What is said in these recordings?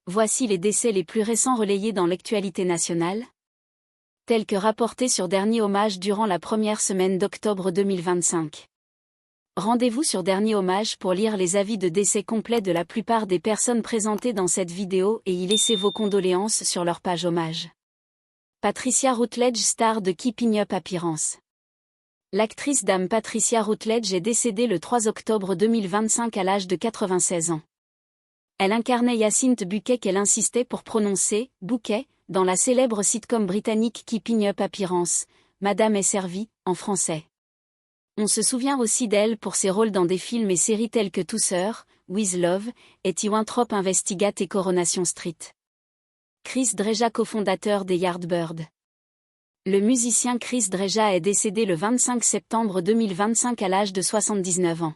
Voici les décès les plus récents relayés dans l'actualité nationale, tels que rapportés sur Dernier Hommage durant la première semaine d'octobre 2025. Rendez-vous sur Dernier Hommage pour lire les avis de décès complets de la plupart des personnes présentées dans cette vidéo et y laisser vos condoléances sur leur page hommage. Patricia Routledge, star de Keeping Up Appearance. L'actrice Dame Patricia Routledge est décédée le 3 octobre 2025 à l'âge de 96 ans. Elle incarnait Hyacinthe Buquet qu'elle insistait pour prononcer « Bouquet » dans la célèbre sitcom britannique Keeping Up Appearance, Madame est servie, en français. On se souvient aussi d'elle pour ses rôles dans des films et séries tels que Two Sœurs, With Love, et Winthrop Investigate et Coronation Street. Chris Dreja, cofondateur des Yardbirds. Le musicien Chris Dreja est décédé le 25 septembre 2025 à l'âge de 79 ans.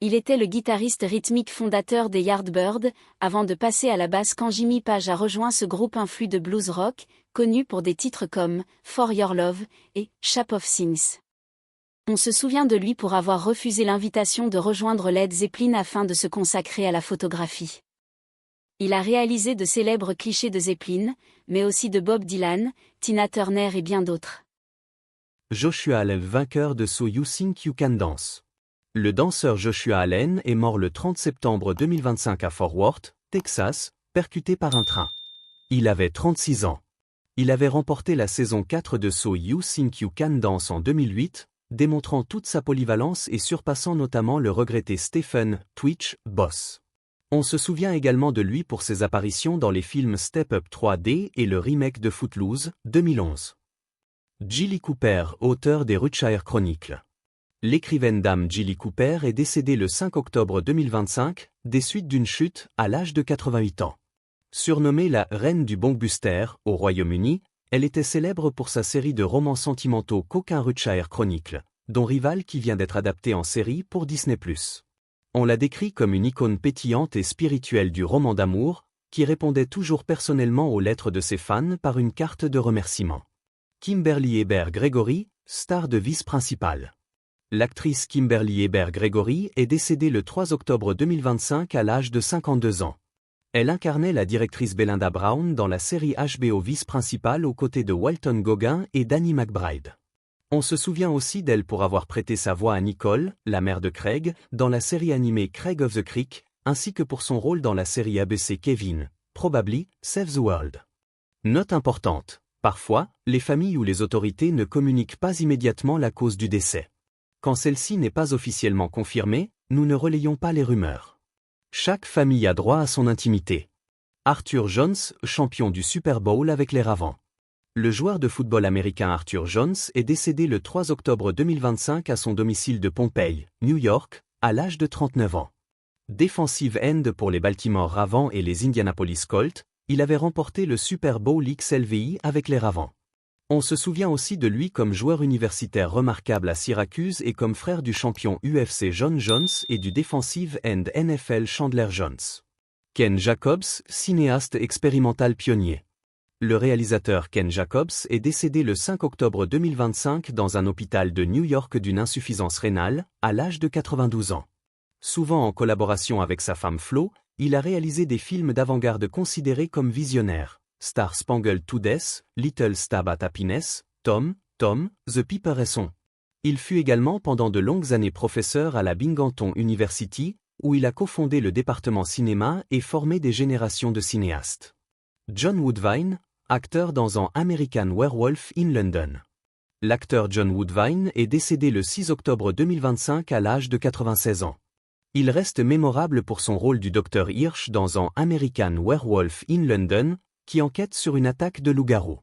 Il était le guitariste rythmique fondateur des Yardbirds, avant de passer à la basse quand Jimmy Page a rejoint ce groupe influent de blues rock, connu pour des titres comme « For Your Love » et « Shape of Things ». On se souvient de lui pour avoir refusé l'invitation de rejoindre Led Zeppelin afin de se consacrer à la photographie. Il a réalisé de célèbres clichés de Zeppelin, mais aussi de Bob Dylan, Tina Turner et bien d'autres. Joshua Allen, vainqueur de So You Think You Can Dance. Le danseur Joshua Allen est mort le 30 septembre 2025 à Fort Worth, Texas, percuté par un train. Il avait 36 ans. Il avait remporté la saison 4 de So You Think You Can Dance en 2008, démontrant toute sa polyvalence et surpassant notamment le regretté Stephen « Twitch » Boss. On se souvient également de lui pour ses apparitions dans les films Step Up 3D et le remake de Footloose, 2011. Jilly Cooper, auteur des Rutshire Chronicles. L'écrivaine Dame Jilly Cooper est décédée le 5 octobre 2025, des suites d'une chute, à l'âge de 88 ans. Surnommée la « Reine du Blockbuster » au Royaume-Uni, elle était célèbre pour sa série de romans sentimentaux Coquin Rutshire Chronicles, dont Rival qui vient d'être adapté en série pour Disney+. On la décrit comme une icône pétillante et spirituelle du roman d'amour, qui répondait toujours personnellement aux lettres de ses fans par une carte de remerciement. Kimberly Hebert-Gregory, star de Vice principale. L'actrice Kimberly Hebert-Gregory est décédée le 3 octobre 2025 à l'âge de 52 ans. Elle incarnait la directrice Belinda Brown dans la série HBO Vice principale aux côtés de Walton Goggin et Danny McBride. On se souvient aussi d'elle pour avoir prêté sa voix à Nicole, la mère de Craig, dans la série animée Craig of the Creek, ainsi que pour son rôle dans la série ABC Kevin, Probably, Save the World. Note importante, parfois, les familles ou les autorités ne communiquent pas immédiatement la cause du décès. Quand celle-ci n'est pas officiellement confirmée, nous ne relayons pas les rumeurs. Chaque famille a droit à son intimité. Arthur Jones, champion du Super Bowl avec les Ravens. Le joueur de football américain Arthur Jones est décédé le 3 octobre 2025 à son domicile de Pompey, New York, à l'âge de 39 ans. Defensive end pour les Baltimore Ravens et les Indianapolis Colts, il avait remporté le Super Bowl XLVI avec les Ravens. On se souvient aussi de lui comme joueur universitaire remarquable à Syracuse et comme frère du champion UFC John Jones et du defensive end NFL Chandler Jones. Ken Jacobs, cinéaste expérimental pionnier. Le réalisateur Ken Jacobs est décédé le 5 octobre 2025 dans un hôpital de New York d'une insuffisance rénale, à l'âge de 92 ans. Souvent en collaboration avec sa femme Flo, il a réalisé des films d'avant-garde considérés comme visionnaires. Star Spangled to Death, Little Stab at Happiness, Tom, The Piper et Son. Il fut également pendant de longues années professeur à la Binghamton University, où il a cofondé le département cinéma et formé des générations de cinéastes. John Woodvine, acteur dans An American Werewolf in London. L'acteur John Woodvine est décédé le 6 octobre 2025 à l'âge de 96 ans. Il reste mémorable pour son rôle du Dr Hirsch dans An American Werewolf in London, qui enquête sur une attaque de loup-garou.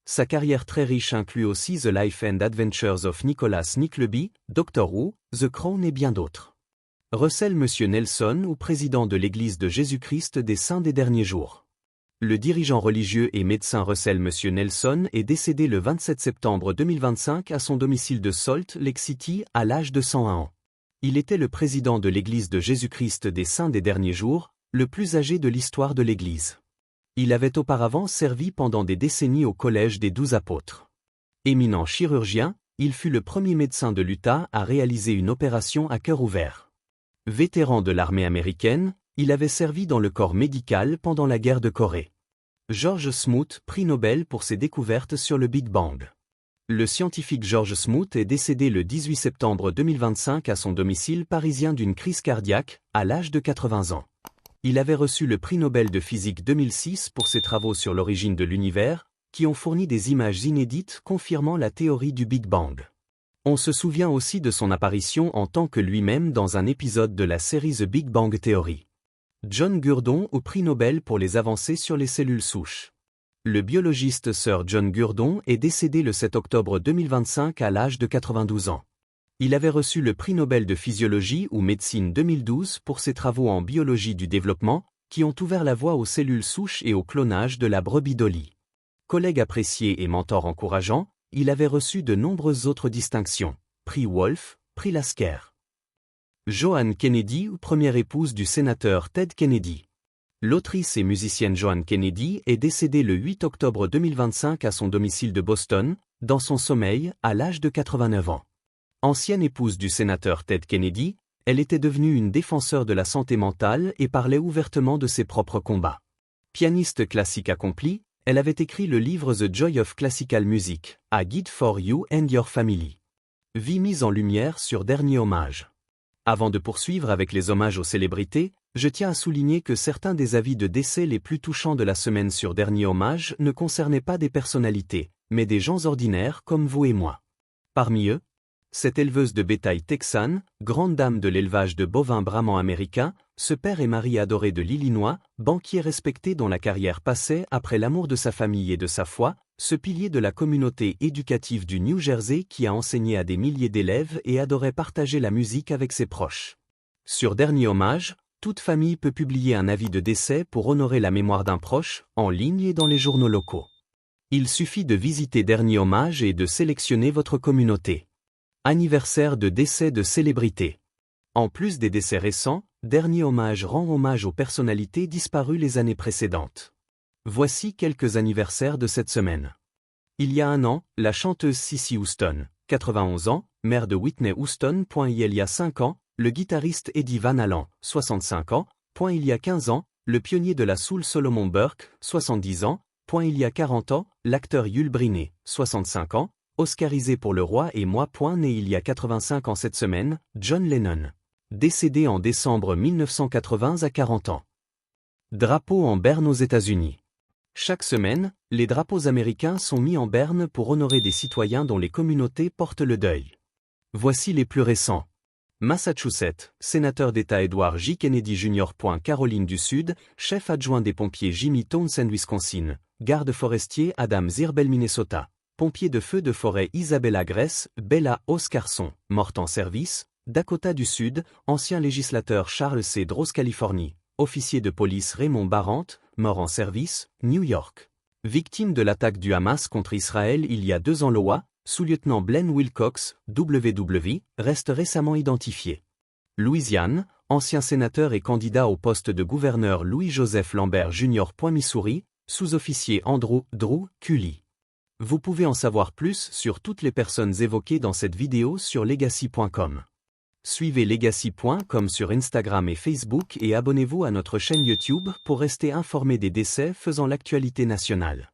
Sa carrière très riche inclut aussi The Life and Adventures of Nicholas Nickleby, Doctor Who, The Crown et bien d'autres. Russell M. Nelson ou président de l'Église de Jésus-Christ des Saints des Derniers Jours. Le dirigeant religieux et médecin Russell M. Nelson est décédé le 27 septembre 2025 à son domicile de Salt Lake City à l'âge de 101 ans. Il était le président de l'Église de Jésus-Christ des Saints des Derniers Jours, le plus âgé de l'histoire de l'Église. Il avait auparavant servi pendant des décennies au Collège des 12 apôtres. Éminent chirurgien, il fut le premier médecin de l'Utah à réaliser une opération à cœur ouvert. Vétéran de l'armée américaine, Il avait servi dans le corps médical pendant la guerre de Corée. George Smoot, prix Nobel pour ses découvertes sur le Big Bang. Le scientifique George Smoot est décédé le 18 septembre 2025 à son domicile parisien d'une crise cardiaque, à l'âge de 80 ans. Il avait reçu le prix Nobel de physique 2006 pour ses travaux sur l'origine de l'univers, qui ont fourni des images inédites confirmant la théorie du Big Bang. On se souvient aussi de son apparition en tant que lui-même dans un épisode de la série The Big Bang Theory. John Gurdon au prix Nobel pour les avancées sur les cellules souches. Le biologiste Sir John Gurdon est décédé le 7 octobre 2025 à l'âge de 92 ans. Il avait reçu le prix Nobel de physiologie ou médecine 2012 pour ses travaux en biologie du développement, qui ont ouvert la voie aux cellules souches et au clonage de la brebis Dolly. Collègue apprécié et mentor encourageant, il avait reçu de nombreuses autres distinctions, prix Wolf, prix Lasker. Joan Kennedy, première épouse du sénateur Ted Kennedy. L'autrice et musicienne Joan Kennedy est décédée le 8 octobre 2025 à son domicile de Boston, dans son sommeil, à l'âge de 89 ans. Ancienne épouse du sénateur Ted Kennedy, elle était devenue une défenseur de la santé mentale et parlait ouvertement de ses propres combats. Pianiste classique accomplie, elle avait écrit le livre The Joy of Classical Music, A Guide for You and Your Family. Vie mise en lumière sur Dernier Hommage. Avant de poursuivre avec les hommages aux célébrités, je tiens à souligner que certains des avis de décès les plus touchants de la semaine sur Dernier Hommage ne concernaient pas des personnalités, mais des gens ordinaires comme vous et moi. Parmi eux, cette éleveuse de bétail texane, grande dame de l'élevage de bovins brahmans américains, ce père et mari adoré de l'Illinois, banquier respecté dont la carrière passait après l'amour de sa famille et de sa foi, ce pilier de la communauté éducative du New Jersey qui a enseigné à des milliers d'élèves et adorait partager la musique avec ses proches. Sur Dernier Hommage, toute famille peut publier un avis de décès pour honorer la mémoire d'un proche, en ligne et dans les journaux locaux. Il suffit de visiter Dernier Hommage et de sélectionner votre communauté. Anniversaire de décès de célébrités. En plus des décès récents, Dernier Hommage rend hommage aux personnalités disparues les années précédentes. Voici quelques anniversaires de cette semaine. Il y a un an, la chanteuse Cissy Houston, 91 ans, mère de Whitney Houston. Il y a 5 ans, le guitariste Eddie Van Halen, 65 ans. Il y a 15 ans, le pionnier de la soul Solomon Burke, 70 ans. Il y a 40 ans, l'acteur Yul Brynner, 65 ans. Oscarisé pour Le Roi et Moi. Né il y a 85 ans cette semaine, John Lennon. Décédé en décembre 1980 à 40 ans. Drapeau en berne aux États-Unis. Chaque semaine, les drapeaux américains sont mis en berne pour honorer des citoyens dont les communautés portent le deuil. Voici les plus récents. Massachusetts, sénateur d'État Edward J. Kennedy Jr. Caroline du Sud, chef adjoint des pompiers Jimmy Townsend Wisconsin, garde forestier Adam Zirbel Minnesota. Pompier de feu de forêt Isabella Gress, Bella Oscarson, morte en service, Dakota du Sud, ancien législateur Charles C. Droz Californie, officier de police Raymond Barrant, mort en service, New York. Victime de l'attaque du Hamas contre Israël il y a 2 ans. Iowa, sous-lieutenant Blaine Wilcox, WW, reste récemment identifié. Louisiane, ancien sénateur et candidat au poste de gouverneur Louis-Joseph Lambert Jr. Missouri, sous-officier Andrew Drew Cully. Vous pouvez en savoir plus sur toutes les personnes évoquées dans cette vidéo sur legacy.com. Suivez legacy.com sur Instagram et Facebook et abonnez-vous à notre chaîne YouTube pour rester informé des décès faisant l'actualité nationale.